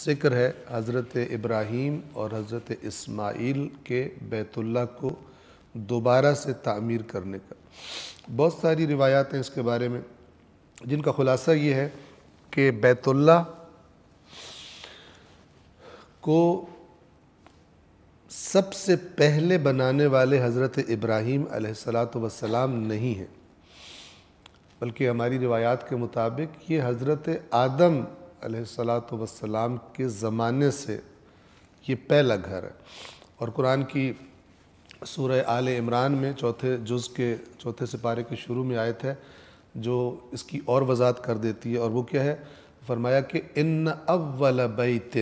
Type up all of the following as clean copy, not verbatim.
ذکر ہے حضرت ابراہیم اور حضرت اسماعیل کے بیت اللہ کو دوبارہ سے تعمیر کرنے کا۔ بہت ساری روایات ہیں اس کے بارے میں، جن کا خلاصہ یہ ہے کہ بیت اللہ کو سب سے پہلے بنانے والے حضرت ابراہیم علیہ السلام نہیں ہیں، بلکہ ہماری روایات کے مطابق یہ حضرت آدم علیہ السلام کے زمانے سے یہ پہلا گھر ہے۔ اور قرآن کی سورہ آل عمران میں چوتھے جز کے چوتھے سپارے کے شروع میں آیت ہے جو اس کی اور وضاحت کر دیتی ہے، اور وہ کیا ہے؟ فرمایا کہ ان اول بیت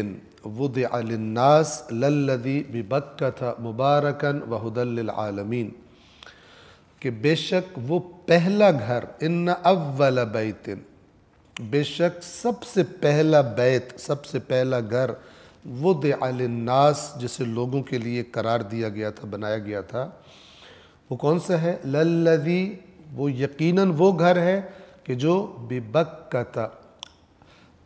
وضع للناس للذی ببکۃ مبارکا وہدی للعالمین، کہ بے شک وہ پہلا گھر، ان اول بیت، بے شک سب سے پہلا بیت، سب سے پہلا گھر، وضع للناس، جسے لوگوں کے لیے قرار دیا گیا تھا، بنایا گیا تھا، وہ کون سا ہے؟ للذی، وہ یقیناً وہ گھر ہے کہ جو ببکۃ،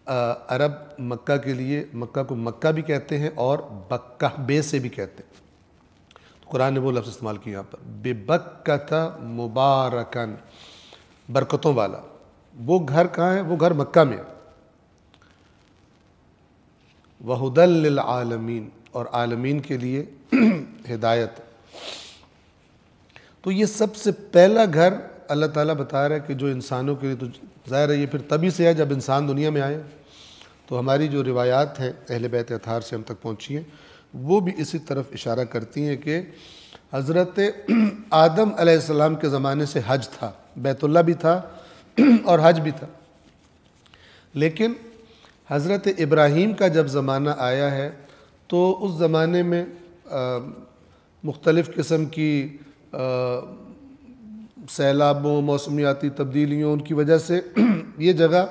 عرب مکہ کے لیے، مکہ کو مکہ بھی کہتے ہیں اور بکہ بے سے بھی کہتے ہیں، تو قرآن نے وہ لفظ استعمال کیا یہاں پر، ببکۃ مبارکن، برکتوں والا۔ وہ گھر کہاں ہے؟ وہ گھر مکہ میں، وہدی للعالمین، اور عالمین کے لیے ہدایت۔ تو یہ سب سے پہلا گھر اللہ تعالیٰ بتا رہا ہے کہ جو انسانوں کے لیے، تو ظاہر ہے یہ پھر تبھی سے ہے جب انسان دنیا میں آئے۔ تو ہماری جو روایات ہیں اہل بیت اطہار سے ہم تک پہنچی ہیں، وہ بھی اسی طرف اشارہ کرتی ہیں کہ حضرت آدم علیہ السلام کے زمانے سے حج تھا، بیت اللہ بھی تھا اور حج بھی تھا، لیکن حضرت ابراہیم کا جب زمانہ آیا ہے تو اس زمانے میں مختلف قسم کی سیلابوں، موسمیاتی تبدیلیوں، ان کی وجہ سے یہ جگہ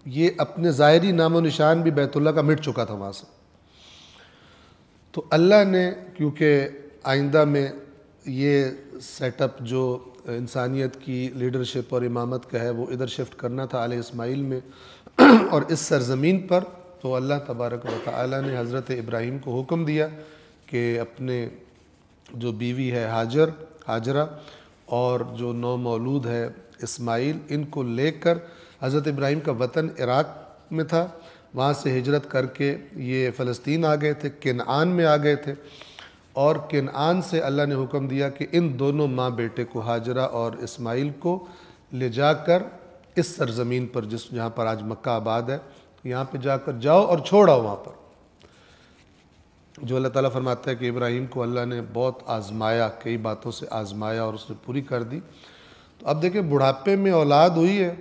یہ اپنے ظاہری نام و نشان بھی بیت اللہ کا مٹ چکا تھا وہاں سے۔ تو اللہ نے کیونکہ آئندہ میں یہ سیٹ اپ جو انسانیت کی لیڈرشپ اور امامت کا ہے وہ ادھر شفٹ کرنا تھا آل اسماعیل میں اور اس سرزمین پر، تو اللہ تبارک و تعالی نے حضرت ابراہیم کو حکم دیا کہ اپنے جو بیوی ہے ہاجرہ اور جو نو مولود ہے اسماعیل، ان کو لے کر، حضرت ابراہیم کا وطن عراق میں تھا، وہاں سے ہجرت کر کے یہ فلسطین آ گئے تھے، کنعان میں آ گئے تھے، اور کنعان سے اللہ نے حکم دیا کہ ان دونوں ماں بیٹے کو، ہاجرہ اور اسماعیل کو، لے جا کر اس سرزمین پر جہاں پر آج مکہ آباد ہے، یہاں پہ جا کر جاؤ اور چھوڑاؤ وہاں پر۔ جو اللہ تعالیٰ فرماتا ہے کہ ابراہیم کو اللہ نے بہت آزمایا، کئی باتوں سے آزمایا اور اس نے پوری کر دی۔ تو اب دیکھیں بڑھاپے میں اولاد ہوئی ہے،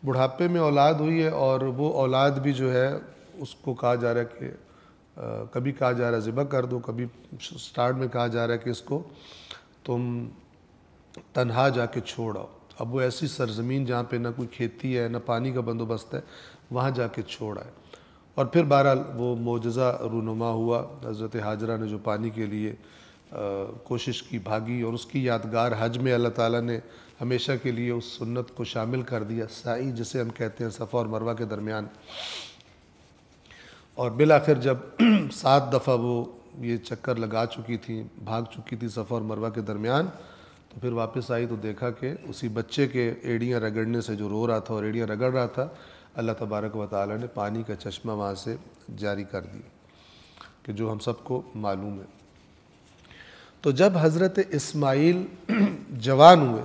بڑھاپے میں اولاد ہوئی ہے، اور وہ اولاد بھی جو ہے اس کو کہا جا رہا ہے کہ کبھی کہا جا رہا ہے ذبح کر دو، کبھی سٹارٹ میں کہا جا رہا ہے کہ اس کو تم تنہا جا کے چھوڑ آؤ۔ اب وہ ایسی سرزمین جہاں پہ نہ کوئی کھیتی ہے، نہ پانی کا بندوبست ہے، وہاں جا کے چھوڑ آئے۔ اور پھر بہرحال وہ معجزہ رونما ہوا، حضرت ہاجرہ نے جو پانی کے لیے کوشش کی، بھاگی، اور اس کی یادگار حج میں اللہ تعالیٰ نے ہمیشہ کے لیے اس سنت کو شامل کر دیا، سعی جسے ہم کہتے ہیں صفا اور مروہ کے درمیان۔ اور بالآخر جب 7 دفعہ وہ یہ چکر لگا چکی تھی، بھاگ چکی تھی صفا اور مروہ کے درمیان، تو پھر واپس آئی تو دیکھا کہ اسی بچے کے ایڑیاں رگڑنے سے، جو رو رہا تھا اور ایڑیاں رگڑ رہا تھا، اللہ تبارک و تعالی نے پانی کا چشمہ وہاں سے جاری کر دی، کہ جو ہم سب کو معلوم ہے۔ تو جب حضرت اسماعیل جوان ہوئے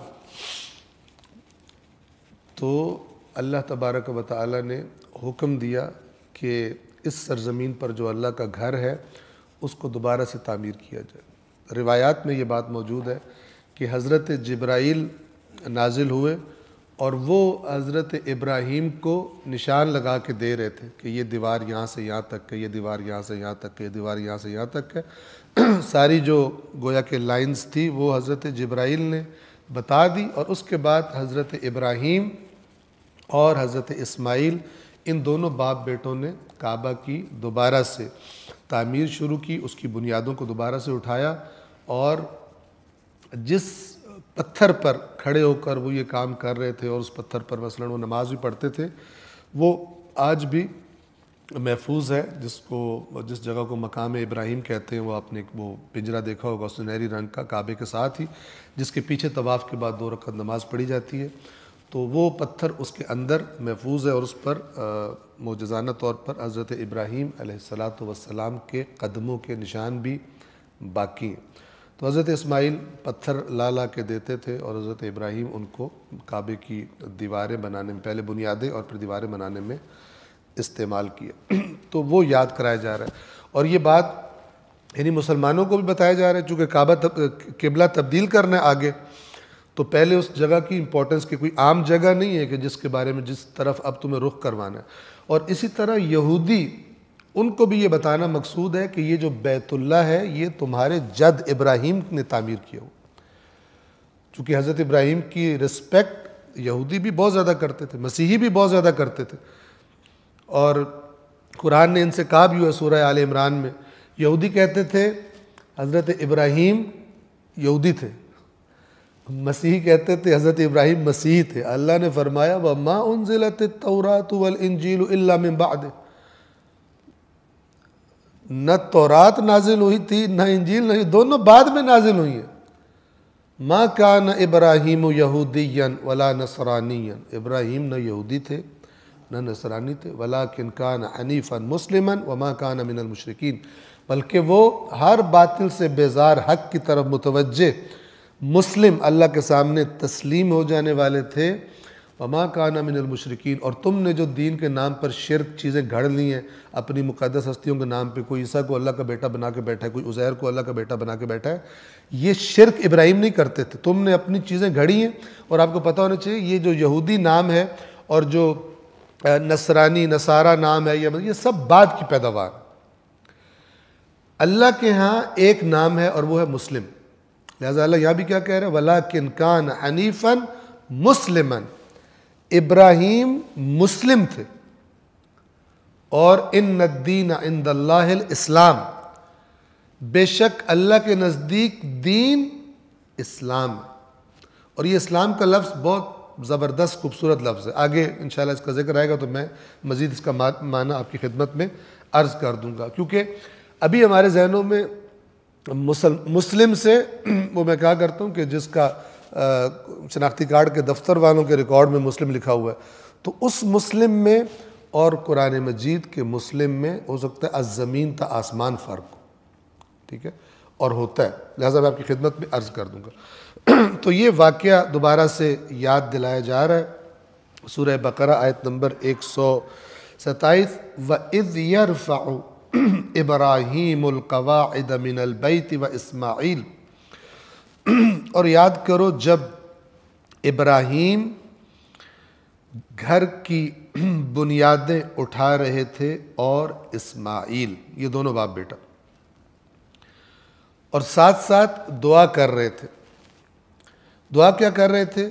تو اللہ تبارک و تعالی نے حکم دیا کہ اس سرزمین پر جو اللہ کا گھر ہے اس کو دوبارہ سے تعمیر کیا جائے۔ روایات میں یہ بات موجود ہے کہ حضرت جبرائیل نازل ہوئے اور وہ حضرت ابراہیم کو نشان لگا کے دے رہے تھے کہ یہ دیوار یہاں سے یہاں تک ہے، یہ دیوار یہاں سے یہاں تک ہے، یہ دیوار یہاں سے یہاں تک ہے۔ ساری جو گویا کہ لائنز تھی وہ حضرت جبرائیل نے بتا دی، اور اس کے بعد حضرت ابراہیم اور حضرت اسماعیل، ان دونوں باپ بیٹوں نے کعبہ کی دوبارہ سے تعمیر شروع کی، اس کی بنیادوں کو دوبارہ سے اٹھایا، اور جس پتھر پر کھڑے ہو کر وہ یہ کام کر رہے تھے، اور اس پتھر پر مثلاً وہ نماز بھی پڑھتے تھے، وہ آج بھی محفوظ ہے، جس جگہ کو مقام ابراہیم کہتے ہیں، وہ آپ نے وہ پنجرا دیکھا ہوگا سنہری رنگ کا کعبے کے ساتھ ہی، جس کے پیچھے طواف کے بعد 2 رکعت نماز پڑھی جاتی ہے، تو وہ پتھر اس کے اندر محفوظ ہے، اور اس پر معجزانہ طور پر حضرت ابراہیم علیہ السلام کے قدموں کے نشان بھی باقی ہیں۔ تو حضرت اسماعیل پتھر لا کے دیتے تھے، اور حضرت ابراہیم ان کو کعبے کی دیواریں بنانے میں، پہلے بنیادیں اور پھر دیواریں بنانے میں استعمال کیا۔ تو وہ یاد کرایا جا رہا ہے، اور یہ بات یعنی مسلمانوں کو بھی بتایا جا رہا ہے، چونکہ کعبہ قبلہ تبدیل کرنا ہے آگے، تو پہلے اس جگہ کی امپورٹنس کی کوئی عام جگہ نہیں ہے کہ جس کے بارے میں جس طرف اب تمہیں رخ کروانا ہے۔ اور اسی طرح یہودی، ان کو بھی یہ بتانا مقصود ہے کہ یہ جو بیت اللہ ہے یہ تمہارے جد ابراہیم نے تعمیر کیا ہو، چونکہ حضرت ابراہیم کی رسپیکٹ یہودی بھی بہت زیادہ کرتے تھے، مسیحی بھی بہت زیادہ کرتے تھے، اور قرآن نے ان سے کہا بھی ہوا سورہ آل عمران میں، یہودی کہتے تھے حضرت ابراہیم یہودی تھے، مسیحی کہتے تھے حضرت ابراہیم مسیحی تھے۔ اللہ نے فرمایا وَمَا أُنزِلَتِ التَّوْرَاةُ وَالْإِنجِيلُ إِلَّا مِن بَعْدِهِ، نہ تورات نازل ہوئی تھی نہ انجیل نہیں، دونوں بعد میں نازل ہوئی ہیں۔ مَا كَانَ إِبْرَاهِيمُ يَهُودِيًّا وَلَا نَصْرَانِيًّا، ابراہیم نہ یہودی تھے نہ نصرانی تھے، وَلَٰكِنْ كَانَ حَنِيفًا مُسْلِمًا وَمَا كَانَ مِنَ الْمُشْرِكِينَ، بلکہ وہ ہر باطل سے بیزار حق کی طرف متوجہ مسلم، اللہ کے سامنے تسلیم ہو جانے والے تھے۔ وما کان من المشرکین، اور تم نے جو دین کے نام پر شرک چیزیں گھڑ لی ہیں اپنی مقدس ہستیوں کے نام پہ، کوئی عیسیٰ کو اللہ کا بیٹا بنا کے بیٹھا ہے، کوئی عزیر کو اللہ کا بیٹا بنا کے بیٹھا ہے، یہ شرک ابراہیم نہیں کرتے تھے، تم نے اپنی چیزیں گھڑی ہیں۔ اور آپ کو پتہ ہونا چاہیے یہ جو یہودی نام ہے اور جو نصرانی نصارہ نام ہے، یہ سب بعد کی پیداوار۔ اللہ کے ہاں ایک نام ہے اور وہ ہے مسلم، لہذا اللہ یہاں بھی کیا کہہ رہے ہیں وَلَٰكِنْ كَانَ حَنِيفًا مُسْلِمًا، ابراہیم مسلم تھے، اور اِنَّ الدِّينَ عِنْدَ اللَّهِ الْإِسْلَامِ، بے شک اللہ کے نزدیک دین اسلام ہے۔ اور یہ اسلام کا لفظ بہت زبردست خوبصورت لفظ ہے، آگے انشاءاللہ اس کا ذکر آئے گا تو میں مزید اس کا معنی آپ کی خدمت میں عرض کر دوں گا، کیونکہ ابھی ہمارے ذہنوں میں مسلم سے وہ میں کہا کرتا ہوں کہ جس کا شناختی کارڈ کے دفتر والوں کے ریکارڈ میں مسلم لکھا ہوا ہے، تو اس مسلم میں اور قرآن مجید کے مسلم میں ہو سکتا ہے الزمین تا آسمان فرق ہو، ٹھیک ہے، اور ہوتا ہے، لہذا میں آپ کی خدمت میں عرض کر دوں گا۔ تو یہ واقعہ دوبارہ سے یاد دلایا جا رہا ہے، سورہ بقرہ آیت نمبر 127، وَإِذْ يَرْفَعُ إِبْرَاهِيمُ الْقَوَاعِدَ مِنَ الْبَيْتِ وَإِسْمَاعِيلُ، اور یاد کرو جب ابراہیم گھر کی بنیادیں اٹھا رہے تھے اور اسماعیل، یہ دونوں باپ بیٹا، اور ساتھ ساتھ دعا کر رہے تھے۔ دعا کیا کر رہے تھے؟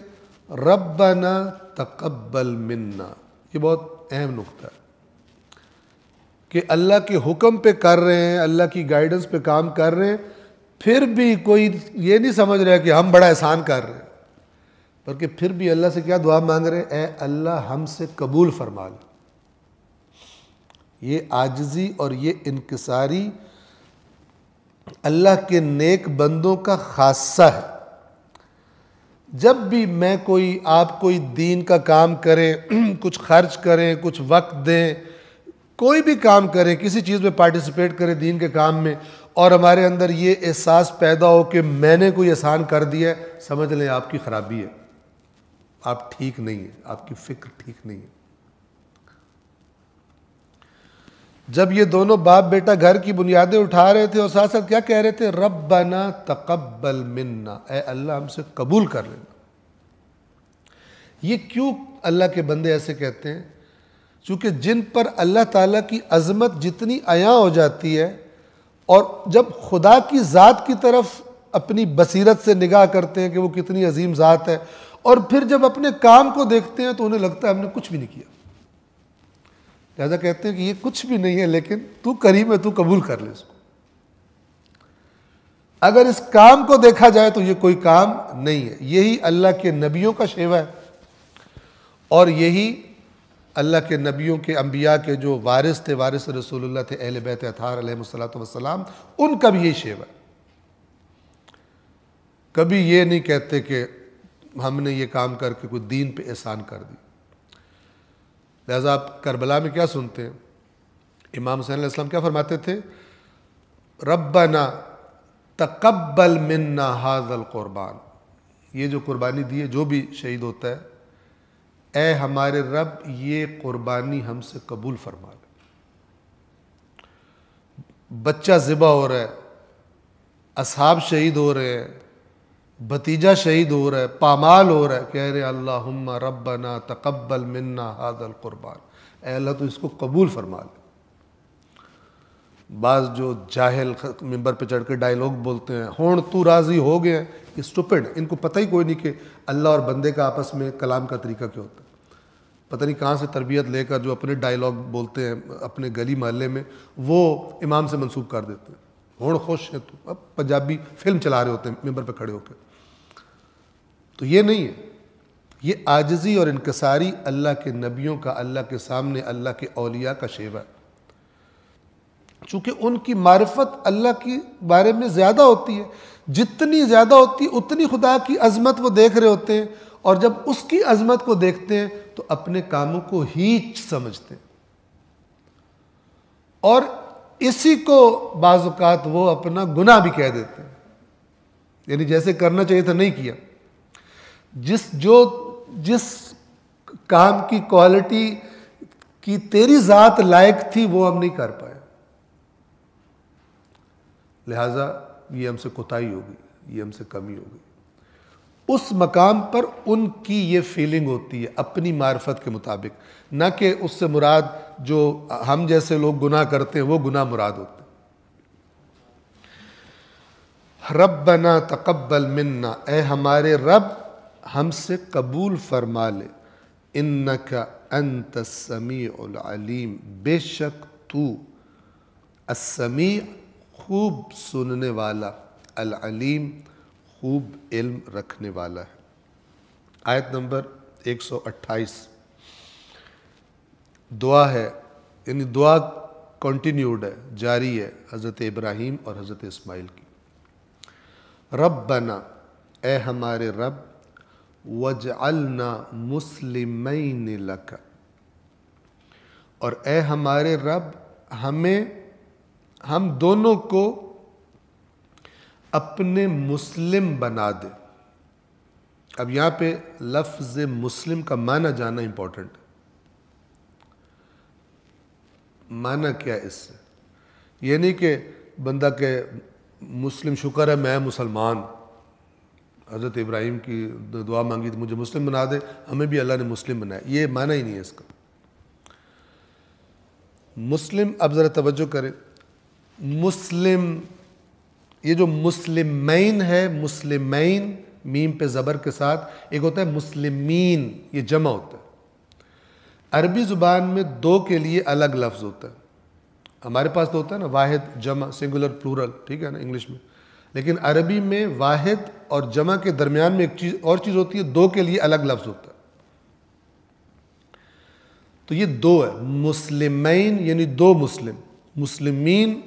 ربنا تقبل منا، یہ بہت اہم نقطہ ہے کہ اللہ کے حکم پہ کر رہے ہیں، اللہ کی گائیڈنس پہ کام کر رہے ہیں، پھر بھی کوئی یہ نہیں سمجھ رہا کہ ہم بڑا احسان کر رہے ہیں، بلکہ پھر بھی اللہ سے کیا دعا مانگ رہے ہیں؟ اے اللہ ہم سے قبول فرما لے۔ یہ عاجزی اور یہ انکساری اللہ کے نیک بندوں کا خاصہ ہے۔ جب بھی میں آپ کوئی دین کا کام کریں، کچھ خرچ کریں، کچھ وقت دیں، کوئی بھی کام کریں، کسی چیز میں پارٹیسپیٹ کریں دین کے کام میں، اور ہمارے اندر یہ احساس پیدا ہو کہ میں نے کوئی احسان کر دیا ہے، سمجھ لیں آپ کی خرابی ہے، آپ ٹھیک نہیں ہیں، آپ کی فکر ٹھیک نہیں ہے۔ جب یہ دونوں باپ بیٹا گھر کی بنیادیں اٹھا رہے تھے اور ساتھ ساتھ کیا کہہ رہے تھے؟ ربنا تقبل منا، اے اللہ ہم سے قبول کر لینا۔ یہ کیوں اللہ کے بندے ایسے کہتے ہیں؟ چونکہ جن پر اللہ تعالیٰ کی عظمت جتنی عیاں ہو جاتی ہے، اور جب خدا کی ذات کی طرف اپنی بصیرت سے نگاہ کرتے ہیں کہ وہ کتنی عظیم ذات ہے، اور پھر جب اپنے کام کو دیکھتے ہیں تو انہیں لگتا ہے ہم نے کچھ بھی نہیں کیا، لہذا کہتے ہیں کہ یہ کچھ بھی نہیں ہے، لیکن تو کریم ہے، تو قبول کر لے اس کو۔ اگر اس کام کو دیکھا جائے تو یہ کوئی کام نہیں ہے۔ یہی اللہ کے نبیوں کا شیوہ ہے، اور یہی اللہ کے نبیوں کے انبیاء کے جو وارث تھے، وارث رسول اللہ تھے، اہل بیت اطہار علیہ الصلوۃ والسلام، ان کا بھی یہی شیوا ہے. کبھی یہ نہیں کہتے کہ ہم نے یہ کام کر کے کوئی دین پہ احسان کر دی. لہٰذا آپ کربلا میں کیا سنتے ہیں؟ امام حسین علیہ السلام کیا فرماتے تھے؟ ربنا تقبل منا ھذا القربان، یہ جو قربانی دی ہے، جو بھی شہید ہوتا ہے، اے ہمارے رب یہ قربانی ہم سے قبول فرما لے. بچہ ذبح ہو رہا ہے، اصحاب شہید ہو رہے ہیں، بھتیجا شہید ہو رہا ہے، پامال ہو رہا ہے، کہہ رہے اللہم ربنا تقبل منا ھذا القربان، اے اللہ تو اس کو قبول فرما لے. بعض جو جاہل ممبر پہ چڑھ کے ڈائیلاگ بولتے ہیں، ہون تو راضی ہو گئے، یہ سٹوپڈ، ان کو پتہ ہی کوئی نہیں کہ اللہ اور بندے کا آپس میں کلام کا طریقہ کیا ہوتا ہے. پتہ نہیں کہاں سے تربیت لے کر جو اپنے ڈائیلاگ بولتے ہیں اپنے گلی محلے میں، وہ امام سے منسوب کر دیتے ہیں. ہون خوش ہے تو، اب پنجابی فلم چلا رہے ہوتے ہیں ممبر پہ کھڑے ہو کے. تو یہ نہیں ہے، یہ عاجزی اور انکساری اللہ کے نبیوں کا، اللہ کے سامنے اللہ کے اولیاء کا شیوا ہے. چونکہ ان کی معرفت اللہ کے بارے میں زیادہ ہوتی ہے، جتنی زیادہ ہوتی ہے اتنی خدا کی عظمت وہ دیکھ رہے ہوتے ہیں، اور جب اس کی عظمت کو دیکھتے ہیں تو اپنے کاموں کو ہیچ سمجھتے ہیں، اور اسی کو بعض اوقات وہ اپنا گناہ بھی کہہ دیتے ہیں. یعنی جیسے کرنا چاہیے تھا نہیں کیا. جس کام کی کوالٹی کی تیری ذات لائق تھی وہ ہم نہیں کر پائے، لہٰذا یہ ہم سے کوتاہی ہو گئی، یہ ہم سے کمی ہو گئی. اس مقام پر ان کی یہ فیلنگ ہوتی ہے اپنی معرفت کے مطابق، نہ کہ اس سے مراد جو ہم جیسے لوگ گناہ کرتے ہیں وہ گناہ مراد ہوتے ہیں. ربنا تقبل منا، اے ہمارے رب ہم سے قبول فرما لے، انک انت السمیع العلیم، بے شک تو السمیع خوب سننے والا، العلیم خوب علم رکھنے والا ہے. آیت نمبر 128 دعا ہے، یعنی دعا کنٹینیوڈ ہے، جاری ہے حضرت ابراہیم اور حضرت اسماعیل کی. ربنا، اے ہمارے رب، وجعلنا مسلمین لک، اور اے ہمارے رب ہم دونوں کو اپنے مسلم بنا دے. اب یہاں پہ لفظ مسلم کا معنی جاننا امپورٹنٹ ہے. معنی کیا اس سے؟ یہ نہیں کہ بندہ کہ مسلم شکر ہے میں مسلمان، حضرت ابراہیم کی دعا مانگی تو مجھے مسلم بنا دے، ہمیں بھی اللہ نے مسلم بنایا، یہ معنی ہی نہیں ہے اس کا. مسلم، اب ذرا توجہ کریں، مسلم، یہ جو مسلمین ہے، مسلمین میم پہ زبر کے ساتھ، ایک ہوتا ہے مسلمین، یہ جمع ہوتا ہے. عربی زبان میں دو کے لیے الگ لفظ ہوتا ہے. ہمارے پاس تو ہوتا ہے نا واحد، جمع، سنگولر، پلورل، ٹھیک ہے نا انگلش میں، لیکن عربی میں واحد اور جمع کے درمیان میں ایک اور چیز ہوتی ہے، دو کے لیے الگ لفظ ہوتا ہے. تو یہ دو ہے، مسلمین یعنی دو مسلم، مسلمین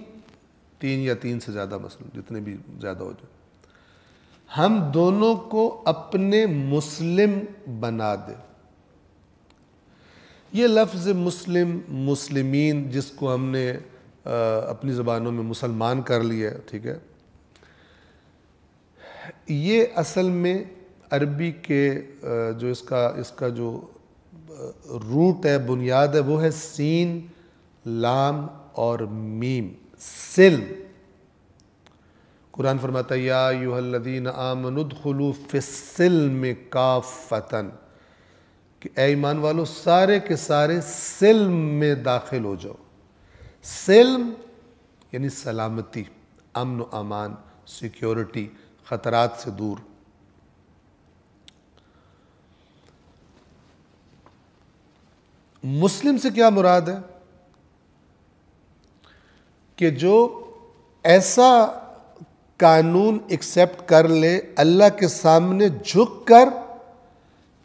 تین یا تین سے زیادہ مسلم، جتنے بھی زیادہ ہو جائے. ہم دونوں کو اپنے مسلم بنا دے. یہ لفظ مسلم، مسلمین، جس کو ہم نے اپنی زبانوں میں مسلمان کر لیا ہے، ٹھیک ہے، یہ اصل میں عربی کے جو اس کا جو روٹ ہے، بنیاد ہے، وہ ہے سین، لام اور میم، سلم. قرآن فرماتا ہے یا ایھا الذین آمنوا ادخلوا فی السلم کافۃ، کہ اے ایمان والو سارے کے سارے سلم میں داخل ہو جاؤ. سلم یعنی سلامتی، امن و امان، سیکیورٹی، خطرات سے دور. مسلم سے کیا مراد ہے؟ کہ جو ایسا قانون ایکسیپٹ کر لے، اللہ کے سامنے جھک کر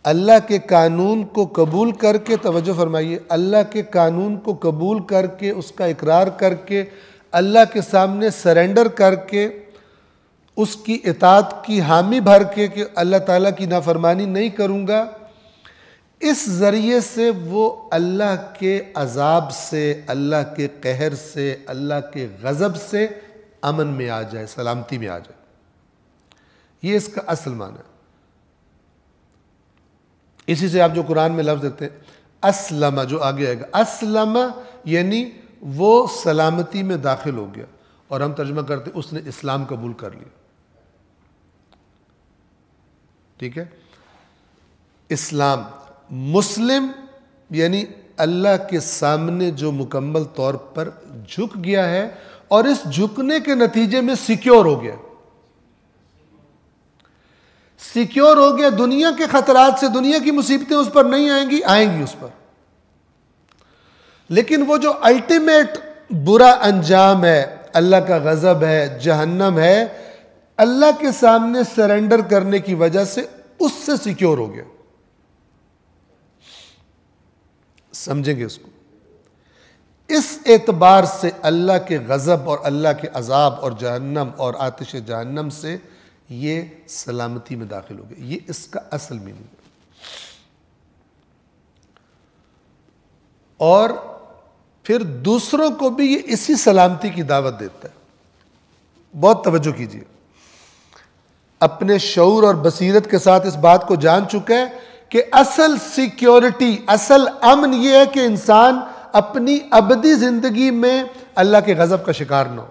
اللہ کے قانون کو قبول کر کے، توجہ فرمائیے، اللہ کے قانون کو قبول کر کے، اس کا اقرار کر کے، اللہ کے سامنے سرنڈر کر کے، اس کی اطاعت کی حامی بھر کے کہ اللہ تعالیٰ کی نافرمانی نہیں کروں گا، اس ذریعے سے وہ اللہ کے عذاب سے، اللہ کے قہر سے، اللہ کے غضب سے امن میں آ جائے، سلامتی میں آ جائے۔ یہ اس کا اصل معنی ہے۔ اسی سے آپ جو قرآن میں لفظ دیکھتے ہیں اسلم، جو آگے آئے گا، اسلم یعنی وہ سلامتی میں داخل ہو گیا، اور ہم ترجمہ کرتے ہیں اس نے اسلام قبول کر لیا۔ ٹھیک ہے، اسلام، مسلم یعنی اللہ کے سامنے جو مکمل طور پر جھک گیا ہے، اور اس جھکنے کے نتیجے میں سیکیور ہو گیا، سیکیور ہو گیا، دنیا کے خطرات سے، دنیا کی مصیبتیں اس پر نہیں آئیں گی، آئیں گی اس پر، لیکن وہ جو الٹیمیٹ برا انجام ہے، اللہ کا غضب ہے، جہنم ہے، اللہ کے سامنے سرنڈر کرنے کی وجہ سے اس سے سیکیور ہو گیا۔ سمجھیں گے اس کو؟ اس اعتبار سے اللہ کے غضب اور اللہ کے عذاب اور جہنم اور آتش جہنم سے یہ سلامتی میں داخل ہو گیا۔ یہ اس کا اصل میننگ ہے۔ اور پھر دوسروں کو بھی یہ اسی سلامتی کی دعوت دیتا ہے۔ بہت توجہ کیجیے، اپنے شعور اور بصیرت کے ساتھ اس بات کو جان چکا ہے کہ اصل سیکیورٹی، اصل امن یہ ہے کہ انسان اپنی ابدی زندگی میں اللہ کے غضب کا شکار نہ ہو۔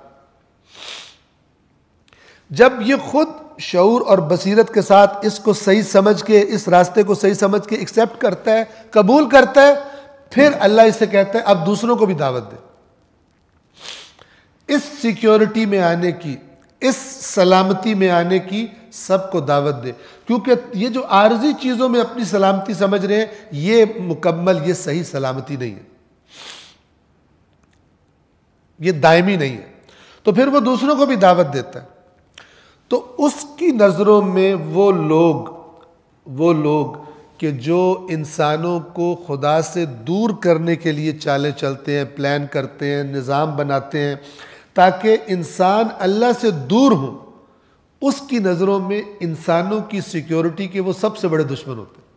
جب یہ خود شعور اور بصیرت کے ساتھ اس کو صحیح سمجھ کے، اس راستے کو صحیح سمجھ کے ایکسیپٹ کرتا ہے، قبول کرتا ہے، پھر اللہ اس سے کہتا ہے اب دوسروں کو بھی دعوت دے، اس سیکیورٹی میں آنے کی، اس سلامتی میں آنے کی سب کو دعوت دے، کیونکہ یہ جو عارضی چیزوں میں اپنی سلامتی سمجھ رہے ہیں، یہ مکمل، یہ صحیح سلامتی نہیں ہے، یہ دائمی نہیں ہے۔ تو پھر وہ دوسروں کو بھی دعوت دیتا ہے۔ تو اس کی نظروں میں وہ لوگ کہ جو انسانوں کو خدا سے دور کرنے کے لیے چالیں چلتے ہیں، پلان کرتے ہیں، نظام بناتے ہیں تاکہ انسان اللہ سے دور ہوں، اس کی نظروں میں انسانوں کی سیکیورٹی کے وہ سب سے بڑے دشمن ہوتے ہیں۔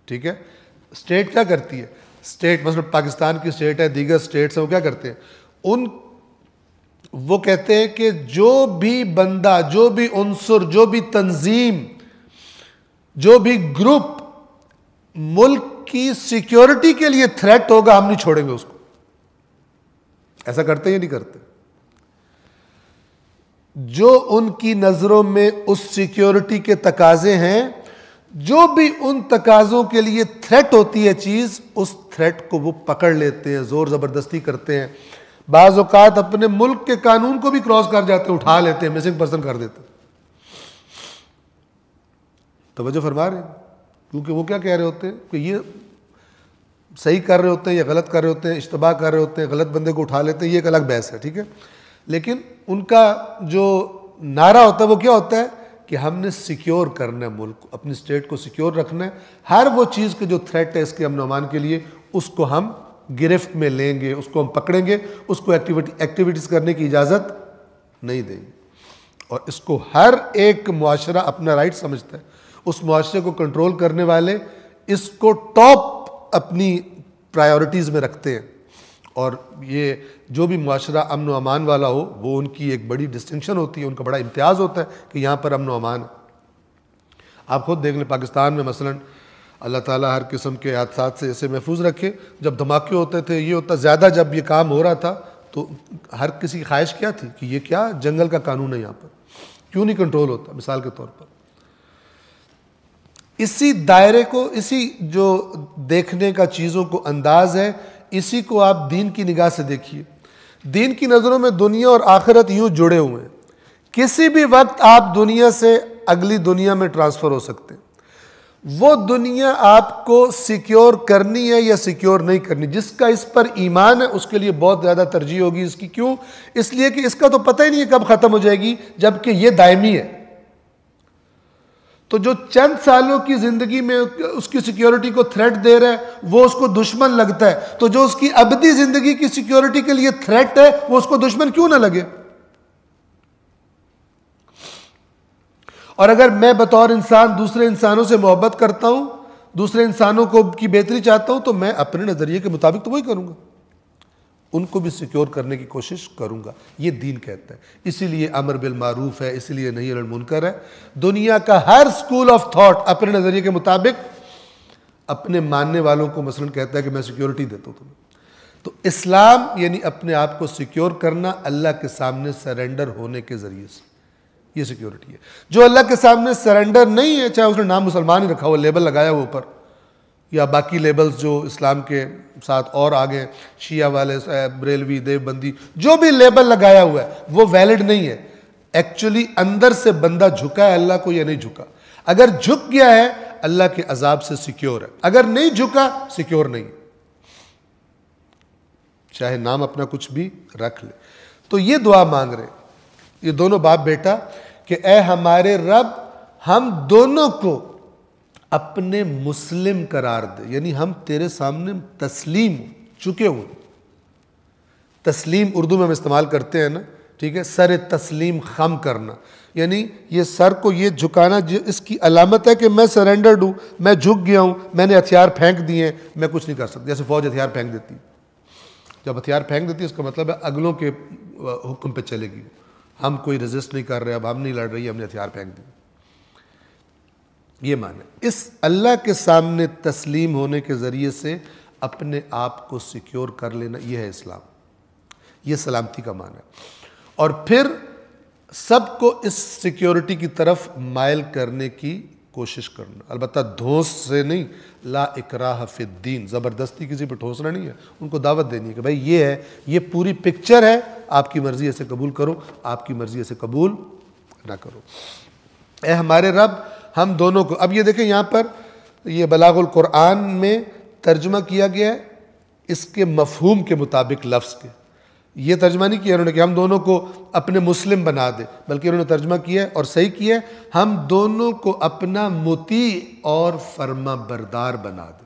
ٹھیک ہے، اسٹیٹ کیا کرتی ہے؟ اسٹیٹ مثلا پاکستان کی اسٹیٹ ہے، دیگر اسٹیٹس ہیں، وہ کیا کرتے ہیں؟ وہ کہتے ہیں کہ جو بھی بندہ، جو بھی عنصر، جو بھی تنظیم، جو بھی گروپ ملک کی سیکیورٹی کے لیے تھریٹ ہوگا، ہم نہیں چھوڑیں گے اس کو۔ ایسا کرتے یا نہیں کرتے؟ جو ان کی نظروں میں اس سیکیورٹی کے تقاضے ہیں، جو بھی ان تقاضوں کے لیے تھریٹ ہوتی ہے چیز، اس تھریٹ کو وہ پکڑ لیتے ہیں، زور زبردستی کرتے ہیں، بعض اوقات اپنے ملک کے قانون کو بھی کراس کر جاتے ہیں، اٹھا لیتے ہیں، مسنگ پرسن کر دیتے ہیں۔ توجہ فرما رہے ہیں؟ کیونکہ وہ کیا کہہ رہے ہوتے ہیں کہ یہ صحیح کر رہے ہوتے ہیں یا غلط کر رہے ہوتے ہیں، اشتباہ کر رہے ہوتے ہیں، غلط بندے کو اٹھا لیتے ہیں، یہ ایک الگ بحث ہے، ٹھیک ہے۔ لیکن ان کا جو نعرہ ہوتا ہے وہ کیا ہوتا ہے کہ ہم نے سیکیور کرنا ہے ملک کو، اپنی اسٹیٹ کو سیکیور رکھنا ہے، ہر وہ چیز کے جو تھریٹ ہے اس کے امن و امان کے لیے، اس کو ہم گرفت میں لیں گے، اس کو ہم پکڑیں گے، اس کو ایکٹیویٹیز کرنے کی اجازت نہیں دیں گے۔ اور اس کو ہر ایک معاشرہ اپنا رائٹ سمجھتا ہے، اس معاشرے کو کنٹرول کرنے والے اس کو ٹاپ اپنی پرائیورٹیز میں رکھتے ہیں۔ اور یہ جو بھی معاشرہ امن و امان والا ہو، وہ ان کی ایک بڑی ڈسٹنکشن ہوتی ہے، ان کا بڑا امتیاز ہوتا ہے کہ یہاں پر امن و امان ہے۔ آپ خود دیکھ لیں پاکستان میں مثلا اللہ تعالیٰ ہر قسم کے حادثات سے اسے محفوظ رکھے، جب دھماکے ہوتے تھے، یہ ہوتا زیادہ، جب یہ کام ہو رہا تھا تو ہر کسی کی خواہش کیا تھی کہ یہ کیا جنگل کا قانون ہے، یہاں پر کیوں نہیں کنٹرول ہوتا، مثال کے طور پر۔ اسی دائرے کو، اسی جو دیکھنے کا چیزوں کو انداز ہے، اسی کو آپ دین کی نگاہ سے دیکھیے۔ دین کی نظروں میں دنیا اور آخرت یوں جڑے ہوئے ہیں، کسی بھی وقت آپ دنیا سے اگلی دنیا میں ٹرانسفر ہو سکتے ہیں۔ وہ دنیا آپ کو سیکیور کرنی ہے یا سیکیور نہیں کرنی، جس کا اس پر ایمان ہے اس کے لیے بہت زیادہ ترجیح ہوگی اس کی۔ کیوں؟ اس لیے کہ اس کا تو پتہ ہی نہیں ہے کب ختم ہو جائے گی، جبکہ یہ دائمی ہے۔ تو جو چند سالوں کی زندگی میں اس کی سیکیورٹی کو تھریٹ دے رہا ہے وہ اس کو دشمن لگتا ہے، تو جو اس کی ابدی زندگی کی سیکیورٹی کے لیے تھریٹ ہے وہ اس کو دشمن کیوں نہ لگے؟ اور اگر میں بطور انسان دوسرے انسانوں سے محبت کرتا ہوں، دوسرے انسانوں کو کی بہتری چاہتا ہوں، تو میں اپنے نظریے کے مطابق تو وہی کروں گا، ان کو بھی سیکیور کرنے کی کوشش کروں گا۔ یہ دین کہتا ہے۔ اسی لیے امر بالمعروف ہے، اسی لیے نہی عن المنکر ہے۔ دنیا کا ہر سکول آف تھاٹ اپنے نظریے کے مطابق اپنے ماننے والوں کو مثلا کہتا ہے کہ میں سیکیورٹی دیتا ہوں تمہیں۔ تو اسلام یعنی اپنے آپ کو سیکیور کرنا اللہ کے سامنے سرنڈر ہونے کے ذریعے سے، یہ سیکیورٹی ہے۔ جو اللہ کے سامنے سرنڈر نہیں ہے، چاہے اس نے نام مسلمان ہی رکھا ہوا، لیبل لگایا ہوا اوپر، یا باقی لیبلز جو اسلام کے ساتھ اور آگے شیعہ والے، بریلوی، دیوبندی، جو بھی لیبل لگایا ہوا ہے وہ ویلڈ نہیں ہے۔ ایکچولی اندر سے بندہ جھکا ہے اللہ کو یا نہیں جھکا؟ اگر جھک گیا ہے اللہ کے عذاب سے سیکیور ہے، اگر نہیں جھکا سیکیور نہیں، چاہے نام اپنا کچھ بھی رکھ لے۔ تو یہ دعا مانگ رہے یہ دونوں باپ بیٹا کہ اے ہمارے رب، ہم دونوں کو اپنے مسلم قرار دے، یعنی ہم تیرے سامنے تسلیم چکے ہوئے۔ تسلیم اردو میں ہم استعمال کرتے ہیں نا، ٹھیک ہے، سر تسلیم خم کرنا، یعنی یہ سر کو یہ جھکانا، اس کی علامت ہے کہ میں سرنڈرڈ ہوں، میں جھک گیا ہوں، میں نے ہتھیار پھینک دیے ہیں، میں کچھ نہیں کر سکتا۔ جیسے فوج ہتھیار پھینک دیتی ہے، جب ہتھیار پھینک دیتی ہے اس کا مطلب ہے اگلوں کے حکم پہ چلے گی، ہم کوئی ریزسٹ نہیں کر رہے، اب ہم نہیں لڑ رہی، ہم نے ہتھیار پھینک دی۔ یہ معنی اس اللہ کے سامنے تسلیم ہونے کے ذریعے سے اپنے آپ کو سیکیور کر لینا، یہ ہے اسلام، یہ سلامتی کا معنی ہے۔ اور پھر سب کو اس سیکیورٹی کی طرف مائل کرنے کی کوشش کرنا، البتہ دھوس سے نہیں، لا اکراہ فی الدین، زبردستی کسی پہ ٹھوسنا نہیں ہے، ان کو دعوت دینی ہے کہ بھائی یہ ہے، یہ پوری پکچر ہے، آپ کی مرضی اسے قبول کرو، آپ کی مرضی اسے قبول نہ کرو۔ اے ہمارے رب، ہم دونوں کو، اب یہ دیکھیں یہاں پر یہ بلاغ القرآن میں ترجمہ کیا گیا ہے اس کے مفہوم کے مطابق لفظ کے، یہ ترجمہ نہیں کیا انہوں نے کہ ہم دونوں کو اپنے مسلم بنا دے، بلکہ انہوں نے ترجمہ کیا ہے اور صحیح کیا ہے، ہم دونوں کو اپنا مطیع اور فرما بردار بنا دے۔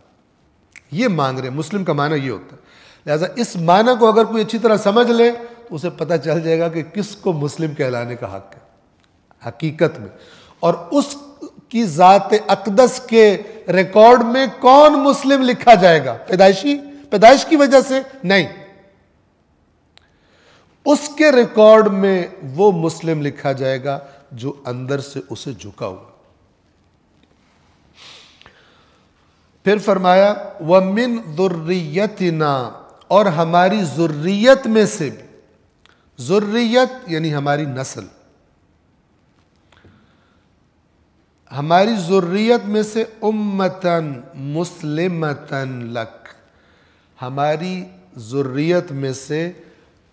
یہ مانگ رہے ہیں، مسلم کا معنی یہ ہوتا ہے۔ لہٰذا اس معنی کو اگر کوئی اچھی طرح سمجھ لے تو اسے پتہ چل جائے گا کہ کس کو مسلم کہلانے کا حق ہے حقیقت میں، اور اس کی ذات اقدس کے ریکارڈ میں کون مسلم لکھا جائے گا؟ پیدائش کی وجہ سے نہیں، اس کے ریکارڈ میں وہ مسلم لکھا جائے گا جو اندر سے اسے جھکا ہوا۔ پھر فرمایا وَمِن ذُرِّيَّتِنَا، اور ہماری ذریت میں سے بھی، ذریت یعنی ہماری نسل، ہماری ذریت میں سے امتن مسلمتن لک، ہماری ذریت میں سے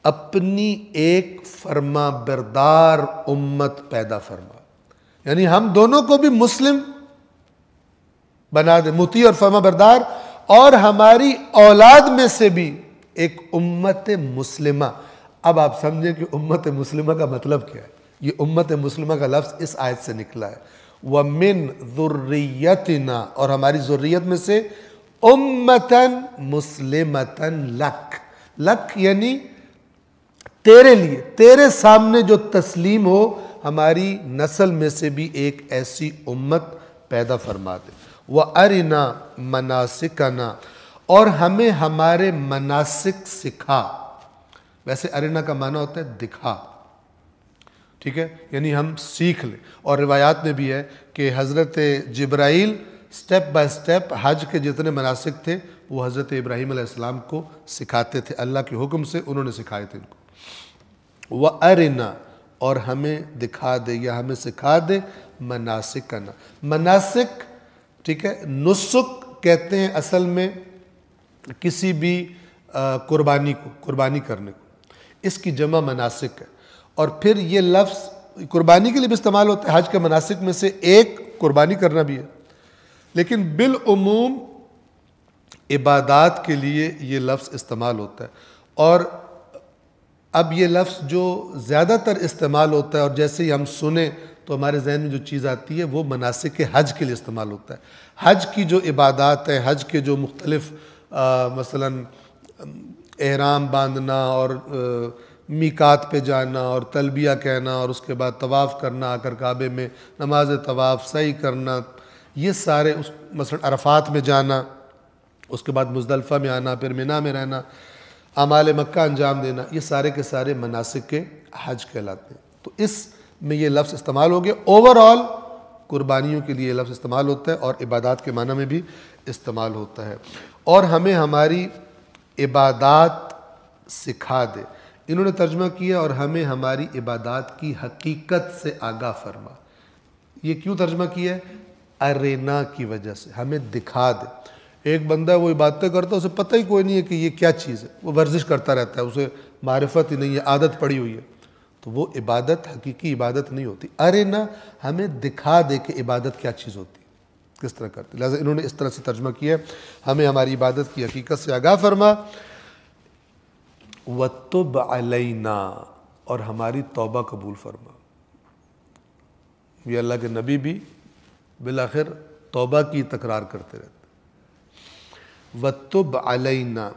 اپنی ایک فرما بردار امت پیدا فرما، یعنی ہم دونوں کو بھی مسلم بنا دے، مطیع اور فرما بردار، اور ہماری اولاد میں سے بھی ایک امت مسلمہ۔ اب آپ سمجھیں کہ امت مسلمہ کا مطلب کیا ہے؟ یہ امت مسلمہ کا لفظ اس آیت سے نکلا ہے، وَمِن ذُرِّيَّتِنَا، اور ہماری ذریت میں سے امتن مسلمتن لک، لک یعنی تیرے لیے، تیرے سامنے جو تسلیم ہو، ہماری نسل میں سے بھی ایک ایسی امت پیدا فرما دے۔ وَأَرِنَا مَنَاسِكَنَا، اور ہمیں ہمارے مناسک سکھا۔ ویسے ارنا کا معنی ہوتا ہے دکھا، ٹھیک ہے، یعنی ہم سیکھ لیں۔ اور روایات میں بھی ہے کہ حضرت جبرائیل سٹیپ بائی سٹیپ حج کے جتنے مناسک تھے وہ حضرت ابراہیم علیہ السلام کو سکھاتے تھے، اللہ کے حکم سے انہوں نے سکھائے تھے ان کو۔ وَأَرِنَا، اور ہمیں دکھا دے یا ہمیں سکھا دے مناسکنا، مناسک، ٹھیک ہے، نسک کہتے ہیں اصل میں کسی بھی قربانی کو، قربانی کرنے کو، اس کی جمع مناسک ہے۔ اور پھر یہ لفظ قربانی کے لیے بھی استعمال ہوتا ہے، حج کے مناسک میں سے ایک قربانی کرنا بھی ہے، لیکن بالعموم عبادات کے لیے یہ لفظ استعمال ہوتا ہے۔ اور اب یہ لفظ جو زیادہ تر استعمال ہوتا ہے، اور جیسے ہی ہم سنیں تو ہمارے ذہن میں جو چیز آتی ہے وہ مناسک حج کے لیے استعمال ہوتا ہے۔ حج کی جو عبادات ہیں، حج کے جو مختلف مثلاً احرام باندھنا اور میقات پہ جانا اور تلبیہ کہنا اور اس کے بعد طواف کرنا، آ کر کعبے میں نماز طواف، سعی کرنا، یہ سارے مثلا عرفات میں جانا، اس کے بعد مزدلفہ میں آنا، پھر منی میں رہنا، اعمال مکہ انجام دینا، یہ سارے کے سارے مناسک کے حج کہلاتے ہیں۔ تو اس میں یہ لفظ استعمال ہو گیا۔ اوورآل قربانیوں کے لیے یہ لفظ استعمال ہوتا ہے اور عبادات کے معنی میں بھی استعمال ہوتا ہے۔ اور ہمیں ہماری عبادات سکھا دے، انہوں نے ترجمہ کیا اور ہمیں ہماری عبادات کی حقیقت سے آگاہ فرما۔ یہ کیوں ترجمہ کیا ہے؟ ارینا کی وجہ سے، ہمیں دکھا دے۔ ایک بندہ وہ عبادتیں کرتا ہے، اسے پتہ ہی کوئی نہیں ہے کہ یہ کیا چیز ہے، وہ ورزش کرتا رہتا ہے، اسے معرفت ہی نہیں ہے، عادت پڑی ہوئی ہے، تو وہ عبادت حقیقی عبادت نہیں ہوتی۔ ارینا، ہمیں دکھا دے کہ عبادت کیا چیز ہوتی ہے، کس طرح کرتے۔ لہٰذا انہوں نے اس طرح سے ترجمہ کیا ہے، ہمیں ہماری عبادت کی حقیقت سے آگاہ فرما، وَتُبْ عَلَيْنَا، اور ہماری توبہ قبول فرما۔ یہ اللہ کے نبی بھی بالآخر توبہ کی تکرار کرتے رہتے۔ وَتُبْ عَلَيْنَا،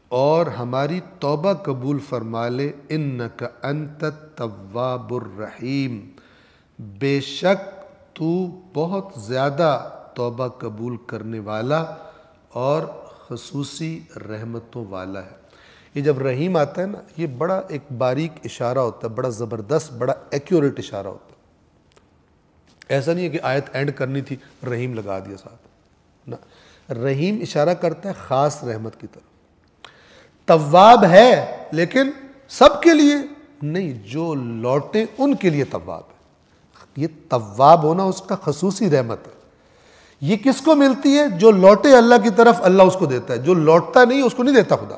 اور ہماری توبہ قبول فرما لے، اِنَّكَ أَنْتَ التَّوَّابُ الرَّحِيمُ، بے شک تو بہت زیادہ توبہ قبول کرنے والا اور خصوصی رحمتوں والا ہے۔ یہ جب رحیم آتا ہے نا، یہ بڑا ایک باریک اشارہ ہوتا ہے، بڑا زبردست، بڑا ایکیوریٹ اشارہ ہوتا ہے۔ ایسا نہیں ہے کہ آیت اینڈ کرنی تھی رحیم لگا دیا ساتھ، نہ، رحیم اشارہ کرتا ہے خاص رحمت کی طرف۔ تواب ہے لیکن سب کے لیے نہیں، جو لوٹے ان کے لیے تواب ہے۔ یہ تواب ہونا اس کا خصوصی رحمت ہے۔ یہ کس کو ملتی ہے؟ جو لوٹے اللہ کی طرف، اللہ اس کو دیتا ہے، جو لوٹتا نہیں اس کو نہیں دیتا خدا۔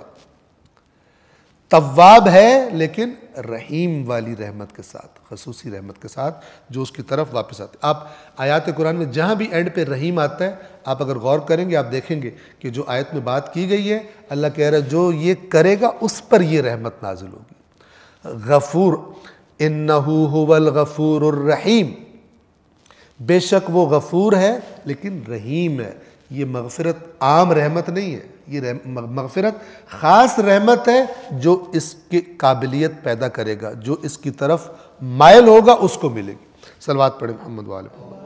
تواب ہے لیکن رحیم والی رحمت کے ساتھ، خصوصی رحمت کے ساتھ، جو اس کی طرف واپس آتے۔ آپ آیات قرآن میں جہاں بھی اینڈ پہ رحیم آتا ہے، آپ اگر غور کریں گے آپ دیکھیں گے کہ جو آیت میں بات کی گئی ہے، اللہ کہہ رہا ہے جو یہ کرے گا اس پر یہ رحمت نازل ہوگی۔ غفور، انہو هو الغفور الرحیم، بے شک وہ غفور ہے لیکن رحیم ہے۔ یہ مغفرت عام رحمت نہیں ہے، یہ مغفرت خاص رحمت ہے، جو اس کی قابلیت پیدا کرے گا، جو اس کی طرف مائل ہوگا اس کو ملے گی۔ صلوات پڑھیں محمد وآلہ محمد۔